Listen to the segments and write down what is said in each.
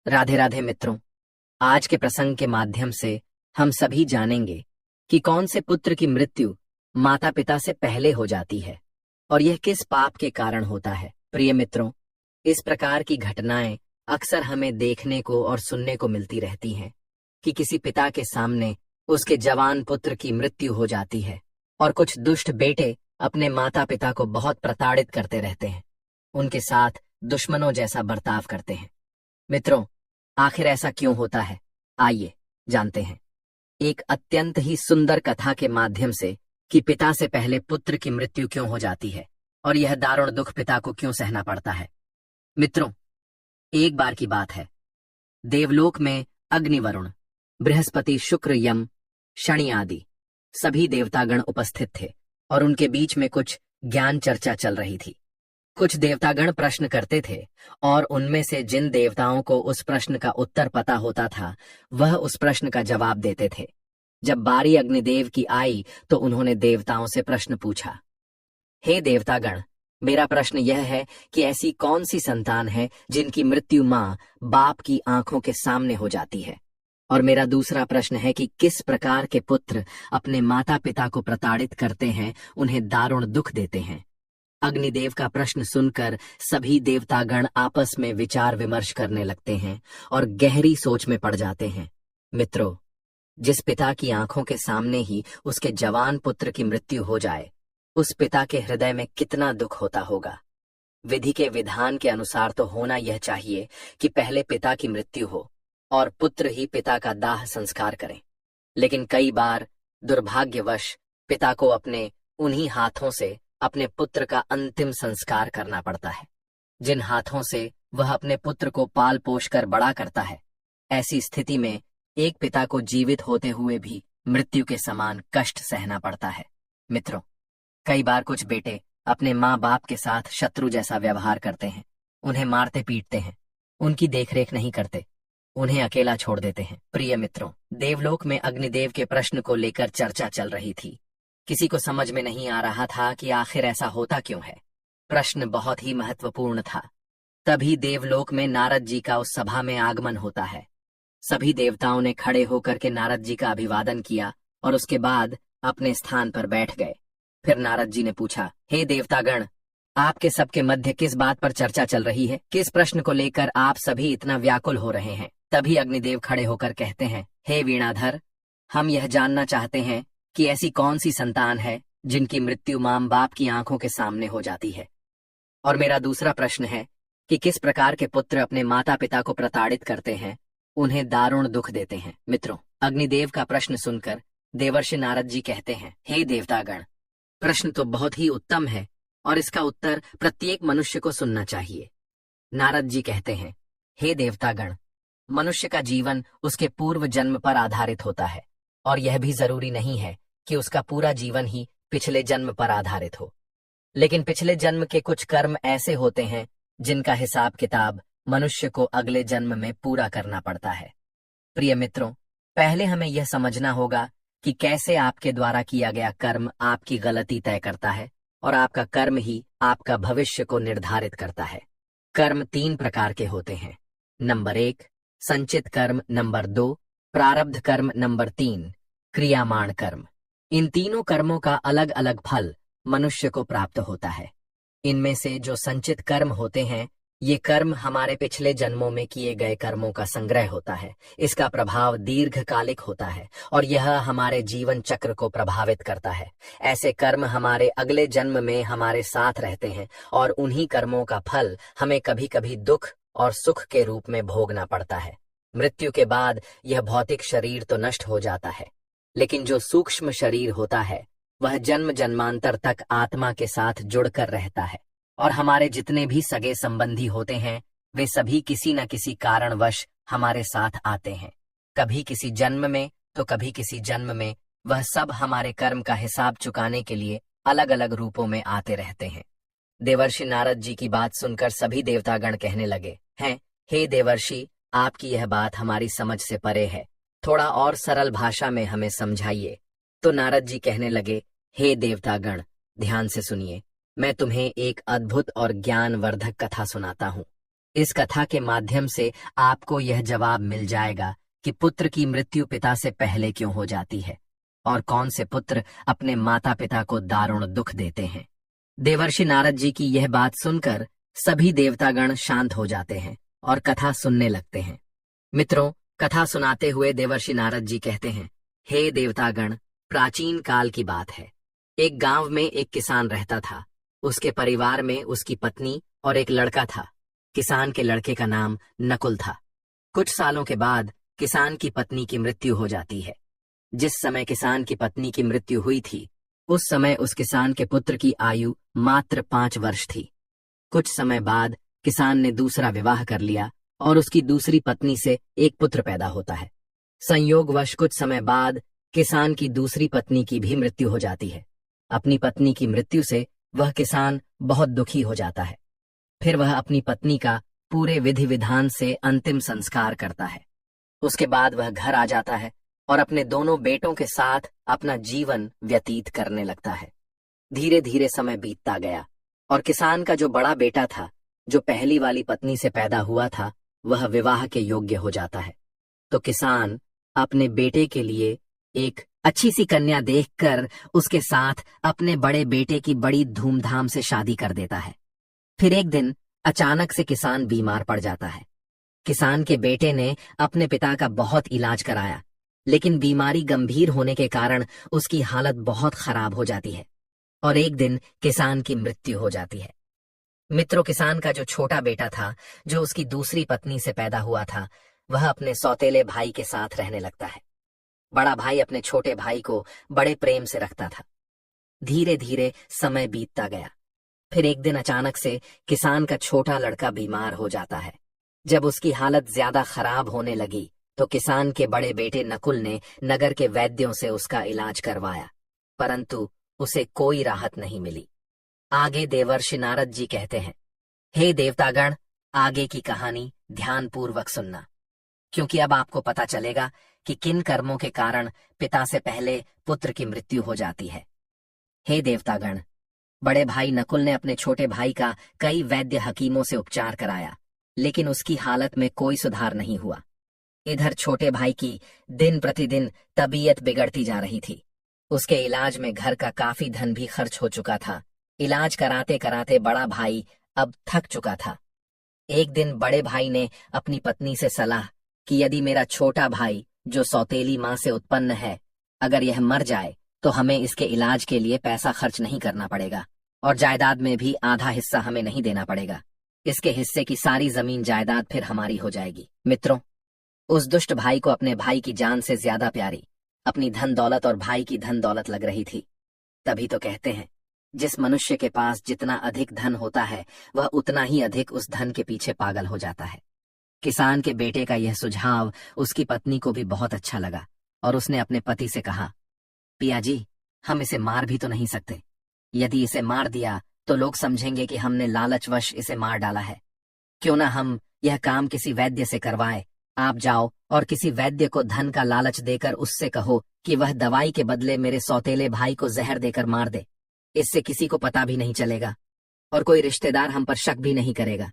राधे राधे मित्रों। आज के प्रसंग के माध्यम से हम सभी जानेंगे कि कौन से पुत्र की मृत्यु माता पिता से पहले हो जाती है और यह किस पाप के कारण होता है। प्रिय मित्रों, इस प्रकार की घटनाएं अक्सर हमें देखने को और सुनने को मिलती रहती हैं कि किसी पिता के सामने उसके जवान पुत्र की मृत्यु हो जाती है और कुछ दुष्ट बेटे अपने माता पिता को बहुत प्रताड़ित करते रहते हैं, उनके साथ दुश्मनों जैसा बर्ताव करते हैं। मित्रों, आखिर ऐसा क्यों होता है, आइए जानते हैं एक अत्यंत ही सुंदर कथा के माध्यम से कि पिता से पहले पुत्र की मृत्यु क्यों हो जाती है और यह दारुण दुख पिता को क्यों सहना पड़ता है। मित्रों, एक बार की बात है, देवलोक में अग्नि, वरुण, बृहस्पति, शुक्र, यम, शनि आदि सभी देवतागण उपस्थित थे और उनके बीच में कुछ ज्ञान चर्चा चल रही थी। कुछ देवतागण प्रश्न करते थे और उनमें से जिन देवताओं को उस प्रश्न का उत्तर पता होता था वह उस प्रश्न का जवाब देते थे। जब बारी अग्निदेव की आई तो उन्होंने देवताओं से प्रश्न पूछा, हे देवतागण, मेरा प्रश्न यह है कि ऐसी कौन सी संतान है जिनकी मृत्यु माँ बाप की आंखों के सामने हो जाती है, और मेरा दूसरा प्रश्न है कि किस प्रकार के पुत्र अपने माता पिता को प्रताड़ित करते हैं, उन्हें दारुण दुख देते हैं। अग्निदेव का प्रश्न सुनकर सभी देवतागण आपस में विचार विमर्श करने लगते हैं और गहरी सोच में पड़ जाते हैं। मित्रों, जिस पिता की आंखों के सामने ही उसके जवान पुत्र की मृत्यु हो जाए, उस पिता के हृदय में कितना दुख होता होगा। विधि के विधान के अनुसार तो होना यह चाहिए कि पहले पिता की मृत्यु हो और पुत्र ही पिता का दाह संस्कार करें, लेकिन कई बार दुर्भाग्यवश पिता को अपने उन्हीं हाथों से अपने पुत्र का अंतिम संस्कार करना पड़ता है, जिन हाथों से वह अपने पुत्र को पाल पोष कर बड़ा करता है। ऐसी स्थिति में एक पिता को जीवित होते हुए भी मृत्यु के समान कष्ट सहना पड़ता है। मित्रों, कई बार कुछ बेटे अपने माँ बाप के साथ शत्रु जैसा व्यवहार करते हैं, उन्हें मारते पीटते हैं, उनकी देखरेख नहीं करते, उन्हें अकेला छोड़ देते हैं। प्रिय मित्रों, देवलोक में अग्निदेव के प्रश्न को लेकर चर्चा चल रही थी। किसी को समझ में नहीं आ रहा था कि आखिर ऐसा होता क्यों है। प्रश्न बहुत ही महत्वपूर्ण था। तभी देवलोक में नारद जी का उस सभा में आगमन होता है। सभी देवताओं ने खड़े होकर के नारद जी का अभिवादन किया और उसके बाद अपने स्थान पर बैठ गए। फिर नारद जी ने पूछा, हे देवतागण, आपके सबके मध्य किस बात पर चर्चा चल रही है? किस प्रश्न को लेकर आप सभी इतना व्याकुल हो रहे हैं? तभी अग्निदेव खड़े होकर कहते हैं, हे वीणाधर, हम यह जानना चाहते हैं कि ऐसी कौन सी संतान है जिनकी मृत्यु मां बाप की आंखों के सामने हो जाती है, और मेरा दूसरा प्रश्न है कि किस प्रकार के पुत्र अपने माता पिता को प्रताड़ित करते हैं, उन्हें दारुण दुख देते हैं। मित्रों, अग्निदेव का प्रश्न सुनकर देवर्षि नारद जी कहते हैं, हे देवतागण, प्रश्न तो बहुत ही उत्तम है और इसका उत्तर प्रत्येक मनुष्य को सुनना चाहिए। नारद जी कहते हैं, हे देवतागण, मनुष्य का जीवन उसके पूर्व जन्म पर आधारित होता है और यह भी जरूरी नहीं है कि उसका पूरा जीवन ही पिछले जन्म पर आधारित हो, लेकिन पिछले जन्म के कुछ कर्म ऐसे होते हैं जिनका हिसाब किताब मनुष्य को अगले जन्म में पूरा करना पड़ता है। प्रिय मित्रों, पहले हमें यह समझना होगा कि कैसे आपके द्वारा किया गया कर्म आपकी गलती तय करता है और आपका कर्म ही आपका भविष्य को निर्धारित करता है। कर्म 3 प्रकार के होते हैं। नंबर 1 संचित कर्म, नंबर 2 प्रारब्ध कर्म, नंबर 3 क्रियामाण कर्म। इन तीनों कर्मों का अलग अलग फल मनुष्य को प्राप्त होता है। इनमें से जो संचित कर्म होते हैं, ये कर्म हमारे पिछले जन्मों में किए गए कर्मों का संग्रह होता है। इसका प्रभाव दीर्घकालिक होता है और यह हमारे जीवन चक्र को प्रभावित करता है। ऐसे कर्म हमारे अगले जन्म में हमारे साथ रहते हैं और उन्हीं कर्मों का फल हमें कभी कभी दुख और सुख के रूप में भोगना पड़ता है। मृत्यु के बाद यह भौतिक शरीर तो नष्ट हो जाता है, लेकिन जो सूक्ष्म शरीर होता है वह जन्म जन्मांतर तक आत्मा के साथ जुड़कर रहता है और हमारे जितने भी सगे संबंधी होते हैं वे सभी किसी न किसी कारणवश हमारे साथ आते हैं। कभी किसी जन्म में तो कभी किसी जन्म में वह सब हमारे कर्म का हिसाब चुकाने के लिए अलग अलग रूपों में आते रहते हैं। देवर्षि नारद जी की बात सुनकर सभी देवतागण कहने लगे हैं, हे देवर्षि, आपकी यह बात हमारी समझ से परे है, थोड़ा और सरल भाषा में हमें समझाइए। तो नारद जी कहने लगे, हे देवतागण, ध्यान से सुनिए, मैं तुम्हें एक अद्भुत और ज्ञानवर्धक कथा सुनाता हूँ। इस कथा के माध्यम से आपको यह जवाब मिल जाएगा कि पुत्र की मृत्यु पिता से पहले क्यों हो जाती है और कौन से पुत्र अपने माता पिता को दारुण दुख देते हैं। देवर्षि नारद जी की यह बात सुनकर सभी देवतागण शांत हो जाते हैं और कथा सुनने लगते हैं। मित्रों, कथा सुनाते हुए देवर्षि नारद जी कहते हैं, हे देवतागण, प्राचीन काल की बात है। एक गांव में एक किसान रहता था। उसके परिवार में उसकी पत्नी और एक लड़का था। किसान के लड़के का नाम नकुल था। कुछ सालों के बाद किसान की पत्नी की मृत्यु हो जाती है। जिस समय किसान की पत्नी की मृत्यु हुई थी, उस समय उस किसान के पुत्र की आयु मात्र 5 वर्ष थी। कुछ समय बाद किसान ने दूसरा विवाह कर लिया और उसकी दूसरी पत्नी से एक पुत्र पैदा होता है। संयोगवश कुछ समय बाद किसान की दूसरी पत्नी की भी मृत्यु हो जाती है। अपनी पत्नी की मृत्यु से वह किसान बहुत दुखी हो जाता है। फिर वह अपनी पत्नी का पूरे विधि विधान से अंतिम संस्कार करता है। उसके बाद वह घर आ जाता है और अपने दोनों बेटों के साथ अपना जीवन व्यतीत करने लगता है। धीरे धीरे समय बीतता गया और किसान का जो बड़ा बेटा था, जो पहली वाली पत्नी से पैदा हुआ था, वह विवाह के योग्य हो जाता है। तो किसान अपने बेटे के लिए एक अच्छी सी कन्या देखकर उसके साथ अपने बड़े बेटे की बड़ी धूमधाम से शादी कर देता है। फिर एक दिन अचानक से किसान बीमार पड़ जाता है। किसान के बेटे ने अपने पिता का बहुत इलाज कराया, लेकिन बीमारी गंभीर होने के कारण उसकी हालत बहुत खराब हो जाती है और एक दिन किसान की मृत्यु हो जाती है। मित्रों, किसान का जो छोटा बेटा था, जो उसकी दूसरी पत्नी से पैदा हुआ था, वह अपने सौतेले भाई के साथ रहने लगता है। बड़ा भाई अपने छोटे भाई को बड़े प्रेम से रखता था। धीरे धीरे समय बीतता गया। फिर एक दिन अचानक से किसान का छोटा लड़का बीमार हो जाता है। जब उसकी हालत ज्यादा खराब होने लगी तो किसान के बड़े बेटे नकुल ने नगर के वैद्यों से उसका इलाज करवाया, परंतु उसे कोई राहत नहीं मिली। आगे देवर्षि नारद जी कहते हैं, हे देवतागण, आगे की कहानी ध्यानपूर्वक सुनना, क्योंकि अब आपको पता चलेगा कि किन कर्मों के कारण पिता से पहले पुत्र की मृत्यु हो जाती है। हे देवतागण, बड़े भाई नकुल ने अपने छोटे भाई का कई वैद्य हकीमों से उपचार कराया, लेकिन उसकी हालत में कोई सुधार नहीं हुआ। इधर छोटे भाई की दिन प्रतिदिन तबीयत बिगड़ती जा रही थी। उसके इलाज में घर का काफी धन भी खर्च हो चुका था। इलाज कराते कराते बड़ा भाई अब थक चुका था। एक दिन बड़े भाई ने अपनी पत्नी से सलाह कि यदि मेरा छोटा भाई, जो सौतेली मां से उत्पन्न है, अगर यह मर जाए तो हमें इसके इलाज के लिए पैसा खर्च नहीं करना पड़ेगा और जायदाद में भी आधा हिस्सा हमें नहीं देना पड़ेगा। इसके हिस्से की सारी जमीन जायदाद फिर हमारी हो जाएगी। मित्रों, उस दुष्ट भाई को अपने भाई की जान से ज्यादा प्यारी अपनी धन दौलत और भाई की धन दौलत लग रही थी। तभी तो कहते हैं, जिस मनुष्य के पास जितना अधिक धन होता है, वह उतना ही अधिक उस धन के पीछे पागल हो जाता है। किसान के बेटे का यह सुझाव उसकी पत्नी को भी बहुत अच्छा लगा और उसने अपने पति से कहा, पिया जी, हम इसे मार भी तो नहीं सकते। यदि इसे मार दिया तो लोग समझेंगे कि हमने लालचवश इसे मार डाला है। क्यों ना हम यह काम किसी वैद्य से करवाएं। आप जाओ और किसी वैद्य को धन का लालच देकर उससे कहो कि वह दवाई के बदले मेरे सौतेले भाई को जहर देकर मार दे। इससे किसी को पता भी नहीं चलेगा और कोई रिश्तेदार हम पर शक भी नहीं करेगा।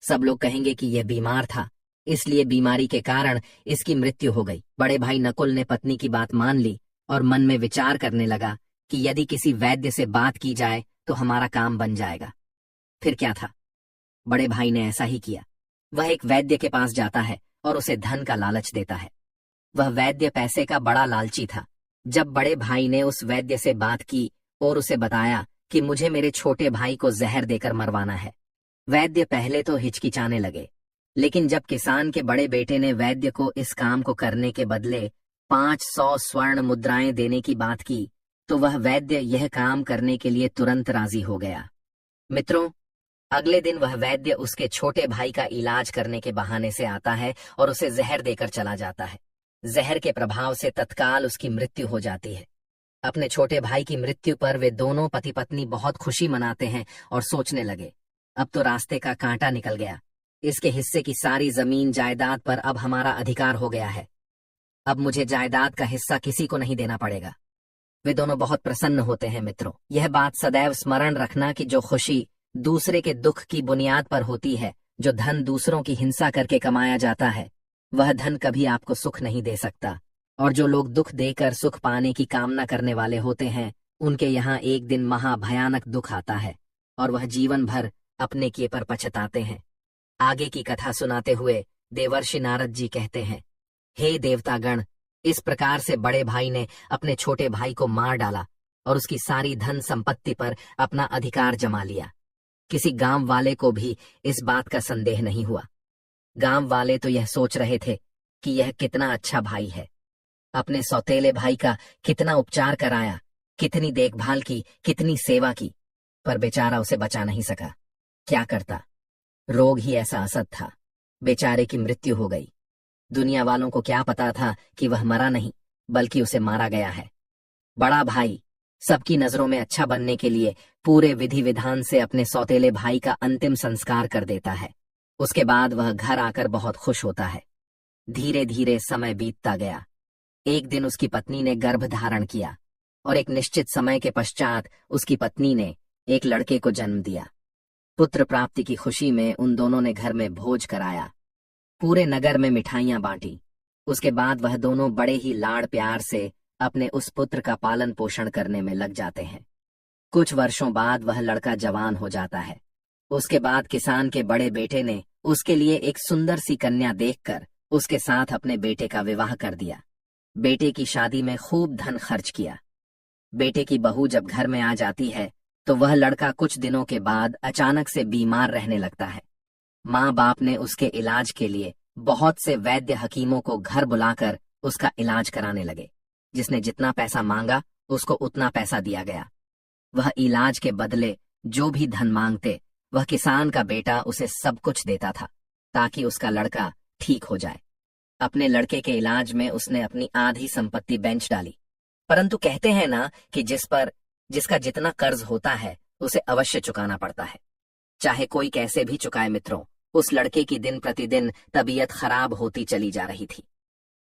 सब लोग कहेंगे कि यह बीमार था, इसलिए बीमारी के कारण इसकी मृत्यु हो गई। बड़े भाई नकुल ने पत्नी की बात मान ली और मन में विचार करने लगा कि यदि किसी वैद्य से बात की जाए तो हमारा काम बन जाएगा। फिर क्या था, बड़े भाई ने ऐसा ही किया। वह एक वैद्य के पास जाता है और उसे धन का लालच देता है। वह वैद्य पैसे का बड़ा लालची था। जब बड़े भाई ने उस वैद्य से बात की और उसे बताया कि मुझे मेरे छोटे भाई को जहर देकर मरवाना है, वैद्य पहले तो हिचकिचाने लगे, लेकिन जब किसान के बड़े बेटे ने वैद्य को इस काम को करने के बदले 500 स्वर्ण मुद्राएं देने की बात की, तो वह वैद्य यह काम करने के लिए तुरंत राजी हो गया। मित्रों, अगले दिन वह वैद्य उसके छोटे भाई का इलाज करने के बहाने से आता है और उसे जहर देकर चला जाता है। जहर के प्रभाव से तत्काल उसकी मृत्यु हो जाती है। अपने छोटे भाई की मृत्यु पर वे दोनों पति पत्नी बहुत खुशी मनाते हैं और सोचने लगे, अब तो रास्ते का कांटा निकल गया। इसके हिस्से की सारी जमीन जायदाद पर अब हमारा अधिकार हो गया है। अब मुझे जायदाद का हिस्सा किसी को नहीं देना पड़ेगा। वे दोनों बहुत प्रसन्न होते हैं। मित्रों, यह बात सदैव स्मरण रखना कि जो खुशी दूसरे के दुख की बुनियाद पर होती है, जो धन दूसरों की हिंसा करके कमाया जाता है, वह धन कभी आपको सुख नहीं दे सकता। और जो लोग दुख देकर सुख पाने की कामना करने वाले होते हैं, उनके यहाँ एक दिन महाभयानक दुख आता है और वह जीवन भर अपने किए पर पछताते हैं। आगे की कथा सुनाते हुए देवर्षि नारद जी कहते हैं, हे देवतागण, इस प्रकार से बड़े भाई ने अपने छोटे भाई को मार डाला और उसकी सारी धन संपत्ति पर अपना अधिकार जमा लिया। किसी गांव वाले को भी इस बात का संदेह नहीं हुआ। गांव वाले तो यह सोच रहे थे कि यह कितना अच्छा भाई है, अपने सौतेले भाई का कितना उपचार कराया, कितनी देखभाल की, कितनी सेवा की, पर बेचारा उसे बचा नहीं सका। क्या करता, रोग ही ऐसा असद था, बेचारे की मृत्यु हो गई। दुनिया वालों को क्या पता था कि वह मरा नहीं, बल्कि उसे मारा गया है। बड़ा भाई सबकी नजरों में अच्छा बनने के लिए पूरे विधि विधान से अपने सौतेले भाई का अंतिम संस्कार कर देता है। उसके बाद वह घर आकर बहुत खुश होता है। धीरे धीरे समय बीतता गया। एक दिन उसकी पत्नी ने गर्भ धारण किया और एक निश्चित समय के पश्चात उसकी पत्नी ने एक लड़के को जन्म दिया। पुत्र प्राप्ति की खुशी में उन दोनों ने घर में भोज कराया, पूरे नगर में मिठाइयां बांटी। उसके बाद वह दोनों बड़े ही लाड़ प्यार से अपने उस पुत्र का पालन पोषण करने में लग जाते हैं। कुछ वर्षों बाद वह लड़का जवान हो जाता है। उसके बाद किसान के बड़े बेटे ने उसके लिए एक सुंदर सी कन्या देखकर उसके साथ अपने बेटे का विवाह कर दिया। बेटे की शादी में खूब धन खर्च किया। बेटे की बहू जब घर में आ जाती है तो वह लड़का कुछ दिनों के बाद अचानक से बीमार रहने लगता है। माँ बाप ने उसके इलाज के लिए बहुत से वैद्य हकीमों को घर बुलाकर उसका इलाज कराने लगे। जिसने जितना पैसा मांगा उसको उतना पैसा दिया गया। वह इलाज के बदले जो भी धन मांगते वह किसान का बेटा उसे सब कुछ देता था ताकि उसका लड़का ठीक हो जाए। अपने लड़के के इलाज में उसने अपनी आधी संपत्ति बेंच डाली। परंतु कहते हैं ना कि जिसका जितना कर्ज होता है उसे अवश्य चुकाना पड़ता है, चाहे कोई कैसे भी चुकाए। मित्रों, उस लड़के की दिन प्रतिदिन तबीयत खराब होती चली जा रही थी।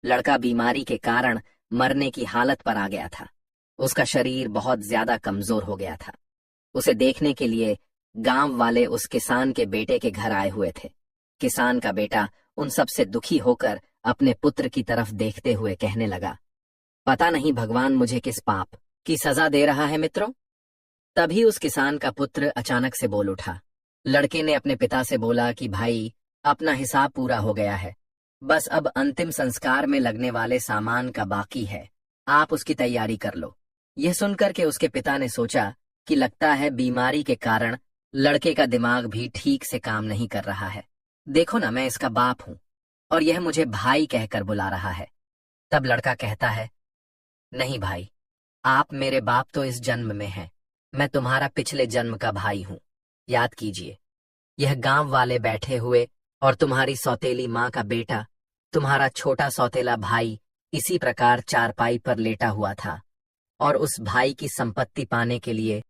लड़का बीमारी के कारण मरने की हालत पर आ गया था। उसका शरीर बहुत ज्यादा कमजोर हो गया था। उसे देखने के लिए गांव वाले उस किसान के बेटे के घर आए हुए थे। किसान का बेटा उन सब से दुखी होकर अपने पुत्र की तरफ देखते हुए कहने लगा, पता नहीं भगवान मुझे किस पाप की सजा दे रहा है। मित्रों, तभी उस किसान का पुत्र अचानक से बोल उठा। लड़के ने अपने पिता से बोला कि भाई, अपना हिसाब पूरा हो गया है, बस अब अंतिम संस्कार में लगने वाले सामान का बाकी है, आप उसकी तैयारी कर लो। यह सुनकर के उसके पिता ने सोचा कि लगता है बीमारी के कारण लड़के का दिमाग भी ठीक से काम नहीं कर रहा है। देखो ना, मैं इसका बाप हूं और यह मुझे भाई कहकर बुला रहा है। तब लड़का कहता है, नहीं भाई, आप मेरे बाप तो इस जन्म में हैं, मैं तुम्हारा पिछले जन्म का भाई हूं। याद कीजिए, यह गांव वाले बैठे हुए और तुम्हारी सौतेली माँ का बेटा, तुम्हारा छोटा सौतेला भाई इसी प्रकार चारपाई पर लेटा हुआ था और उस भाई की संपत्ति पाने के लिए